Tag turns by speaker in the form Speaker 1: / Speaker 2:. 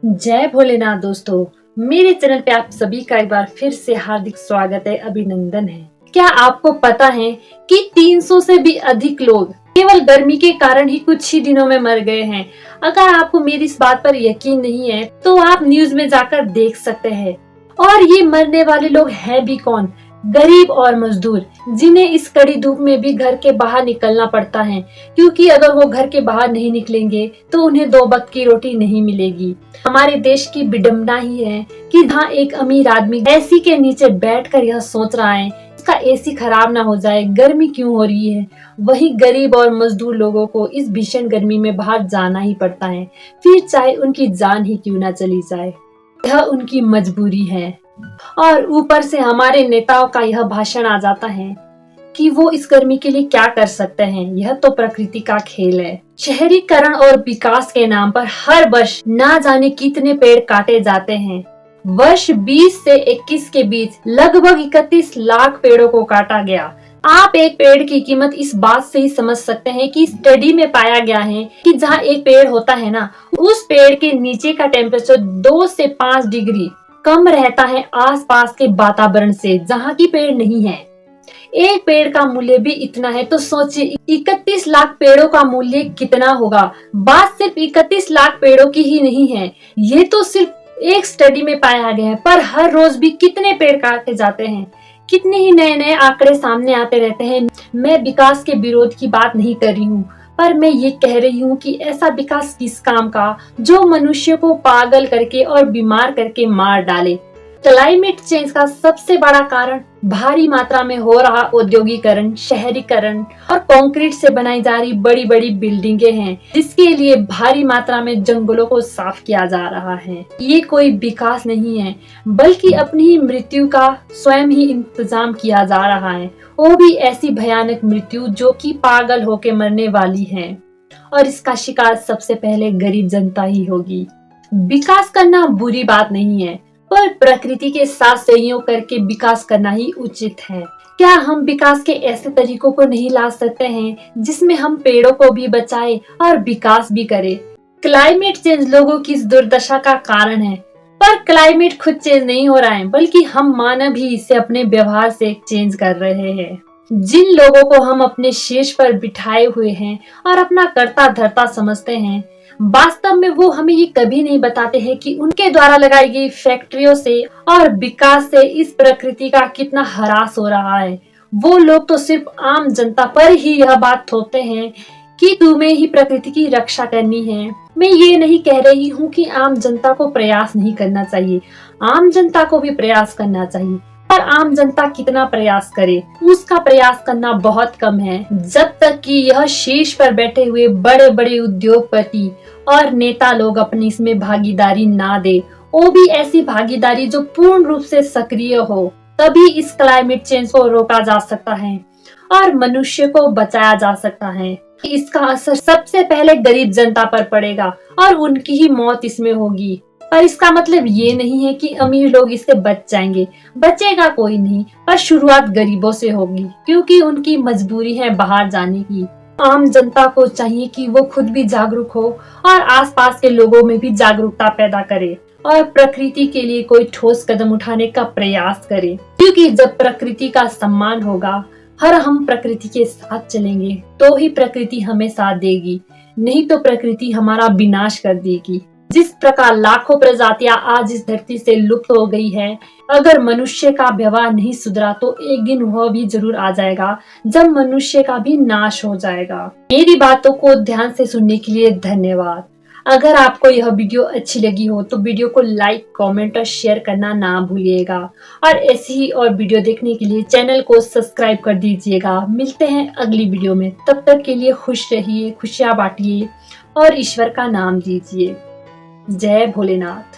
Speaker 1: जय भोलेनाथ दोस्तों। मेरे चैनल पे आप सभी का एक बार फिर से हार्दिक स्वागत है, अभिनंदन है। क्या आपको पता है कि 300 से भी अधिक लोग केवल गर्मी के कारण ही कुछ ही दिनों में मर गए हैं। अगर आपको मेरी इस बात पर यकीन नहीं है तो आप न्यूज में जाकर देख सकते हैं। और ये मरने वाले लोग हैं भी कौन? गरीब और मजदूर, जिन्हें इस कड़ी धूप में भी घर के बाहर निकलना पड़ता है, क्योंकि अगर वो घर के बाहर नहीं निकलेंगे तो उन्हें 2 वक्त की रोटी नहीं मिलेगी। हमारे देश की विडंबना ही है कि जहाँ एक अमीर आदमी एसी के नीचे बैठकर यह सोच रहा है उसका एसी खराब ना हो जाए, गर्मी क्यों हो रही है, वहीं गरीब और मजदूर लोगों को इस भीषण गर्मी में बाहर जाना ही पड़ता है, फिर चाहे उनकी जान ही क्यों ना चली जाए। यह उनकी मजबूरी है। और ऊपर से हमारे नेताओं का यह भाषण आ जाता है कि वो इस गर्मी के लिए क्या कर सकते हैं। यह तो प्रकृति का खेल है। शहरीकरण और विकास के नाम पर हर वर्ष ना जाने कितने पेड़ काटे जाते हैं। वर्ष 20 से 21 के बीच लगभग 31 लाख पेड़ों को काटा गया। आप एक पेड़ की कीमत इस बात से ही समझ सकते हैं कि स्टडी में पाया गया है कि जहाँ एक पेड़ होता है ना, उस पेड़ के नीचे का टेम्परेचर 2 से 5 डिग्री कम रहता है आसपास के वातावरण से, जहाँ की पेड़ नहीं है। एक पेड़ का मूल्य भी इतना है तो सोचिए 31 लाख पेड़ों का मूल्य कितना होगा। बात सिर्फ 31 लाख पेड़ों की ही नहीं है, ये तो सिर्फ एक स्टडी में पाया गया है। पर हर रोज भी कितने पेड़ काटे जाते हैं, कितने ही नए नए आंकड़े सामने आते रहते हैं। मैं विकास के विरोध की बात नहीं कर रही हूँ, पर मैं ये कह रही हूँ कि ऐसा विकास किस काम का जो मनुष्य को पागल करके और बीमार करके मार डाले। क्लाइमेट चेंज का सबसे बड़ा कारण भारी मात्रा में हो रहा औद्योगिकरण, शहरीकरण और कंक्रीट से बनाई जा रही बड़ी बड़ी बिल्डिंगें हैं, जिसके लिए भारी मात्रा में जंगलों को साफ किया जा रहा है। ये कोई विकास नहीं है, बल्कि अपनी ही मृत्यु का स्वयं ही इंतजाम किया जा रहा है। वो भी ऐसी भयानक मृत्यु जो कि पागल होके मरने वाली है, और इसका शिकार सबसे पहले गरीब जनता ही होगी। विकास करना बुरी बात नहीं है, पर प्रकृति के साथ सहयोग करके विकास करना ही उचित है। क्या हम विकास के ऐसे तरीकों को नहीं ला सकते हैं जिसमें हम पेड़ों को भी बचाए और विकास भी करें? क्लाइमेट चेंज लोगों की इस दुर्दशा का कारण है, पर क्लाइमेट खुद चेंज नहीं हो रहा है, बल्कि हम मानव ही इसे अपने व्यवहार से चेंज कर रहे हैं। जिन लोगों को हम अपने शीर्ष पर बिठाए हुए हैं और अपना कर्ता धर्ता समझते हैं, वास्तव में वो हमें ये कभी नहीं बताते हैं कि उनके द्वारा लगाई गई फैक्ट्रियों से और विकास से इस प्रकृति का कितना ह्रास हो रहा है। वो लोग तो सिर्फ आम जनता पर ही यह बात थोपते हैं कि तुम्हें ही प्रकृति की रक्षा करनी है। मैं ये नहीं कह रही हूँ कि आम जनता को प्रयास नहीं करना चाहिए, आम जनता को भी प्रयास करना चाहिए, पर आम जनता कितना प्रयास करे, उसका प्रयास करना बहुत कम है। जब तक कि यह शीर्ष पर बैठे हुए बड़े बड़े उद्योगपति और नेता लोग अपनी इसमें भागीदारी ना दे, वो भी ऐसी भागीदारी जो पूर्ण रूप से सक्रिय हो, तभी इस क्लाइमेट चेंज को रोका जा सकता है और मनुष्य को बचाया जा सकता है। इसका असर सबसे पहले गरीब जनता पर पड़ेगा और उनकी ही मौत इसमें होगी। पर इसका मतलब ये नहीं है कि अमीर लोग इससे बच जाएंगे, बचेगा कोई नहीं, पर शुरुआत गरीबों से होगी, क्योंकि उनकी मजबूरी है बाहर जाने की। आम जनता को चाहिए कि वो खुद भी जागरूक हो और आसपास के लोगों में भी जागरूकता पैदा करे और प्रकृति के लिए कोई ठोस कदम उठाने का प्रयास करे, क्योंकि जब प्रकृति का सम्मान होगा, हर हम प्रकृति के साथ चलेंगे तो ही प्रकृति हमें साथ देगी, नहीं तो प्रकृति हमारा विनाश कर देगी। जिस प्रकार लाखों प्रजातियां आज इस धरती से लुप्त हो गई हैं, अगर मनुष्य का व्यवहार नहीं सुधरा तो एक दिन वह भी जरूर आ जाएगा जब मनुष्य का भी नाश हो जाएगा। मेरी बातों को ध्यान से सुनने के लिए धन्यवाद। अगर आपको यह वीडियो अच्छी लगी हो तो वीडियो को लाइक, कमेंट और शेयर करना ना भूलिएगा, और ऐसी ही और वीडियो देखने के लिए चैनल को सब्सक्राइब कर दीजिएगा। मिलते हैं अगली वीडियो में, तब तक के लिए खुश रहिए, खुशियां बांटिए और ईश्वर का नाम लीजिए। जय भोलेनाथ।